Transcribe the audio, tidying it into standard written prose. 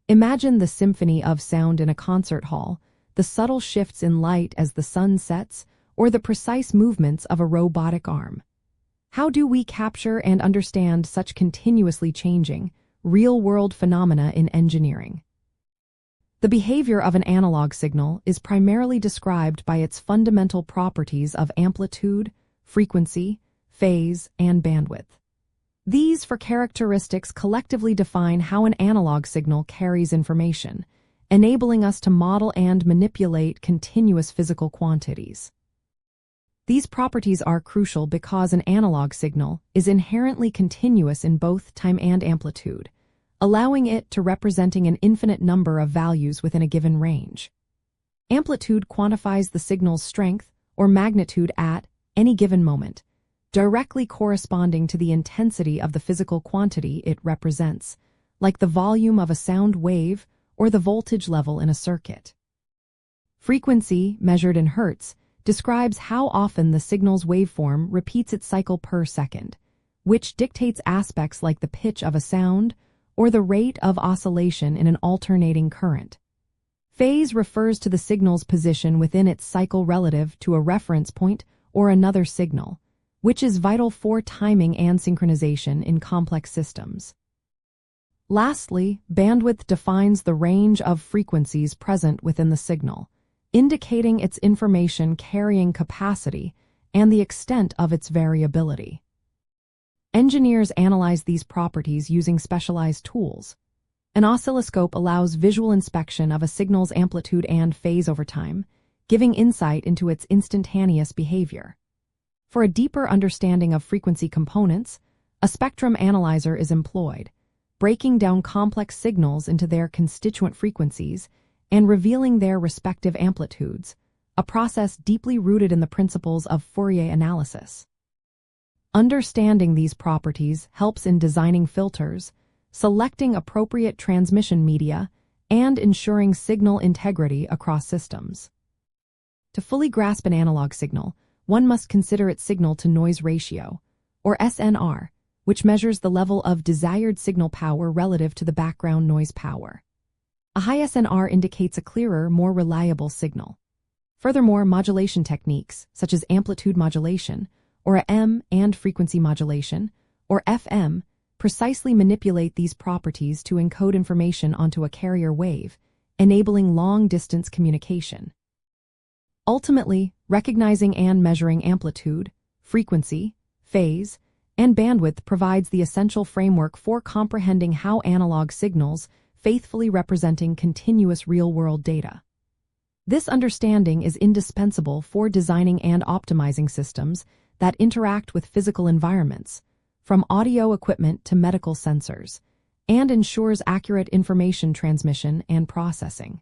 Imagine the symphony of sound in a concert hall, the subtle shifts in light as the sun sets, or the precise movements of a robotic arm. How do we capture and understand such continuously changing, real-world phenomena in engineering? The behavior of an analog signal is primarily described by its fundamental properties of amplitude, frequency, phase, and bandwidth. These four characteristics collectively define how an analog signal carries information, enabling us to model and manipulate continuous physical quantities. These properties are crucial because an analog signal is inherently continuous in both time and amplitude, allowing it to representing an infinite number of values within a given range. Amplitude quantifies the signal's strength or magnitude at any given moment, directly corresponding to the intensity of the physical quantity it represents, like the volume of a sound wave or the voltage level in a circuit. Frequency, measured in hertz, describes how often the signal's waveform repeats its cycle per second, which dictates aspects like the pitch of a sound or the rate of oscillation in an alternating current. Phase refers to the signal's position within its cycle relative to a reference point or another signal, which is vital for timing and synchronization in complex systems. Lastly, bandwidth defines the range of frequencies present within the signal, indicating its information carrying capacity and the extent of its variability. Engineers analyze these properties using specialized tools. An oscilloscope allows visual inspection of a signal's amplitude and phase over time, giving insight into its instantaneous behavior. For a deeper understanding of frequency components, a spectrum analyzer is employed, breaking down complex signals into their constituent frequencies and revealing their respective amplitudes, a process deeply rooted in the principles of Fourier analysis. Understanding these properties helps in designing filters, selecting appropriate transmission media, and ensuring signal integrity across systems. To fully grasp an analog signal, one must consider its signal-to-noise ratio, or SNR, which measures the level of desired signal power relative to the background noise power. A high SNR indicates a clearer, more reliable signal. Furthermore, modulation techniques, such as amplitude modulation, or AM and frequency modulation, or FM, precisely manipulate these properties to encode information onto a carrier wave, enabling long-distance communication. Ultimately, recognizing and measuring amplitude, frequency, phase, and bandwidth provides the essential framework for comprehending how analog signals faithfully representing continuous real-world data. This understanding is indispensable for designing and optimizing systems that interact with physical environments, from audio equipment to medical sensors, and ensures accurate information transmission and processing.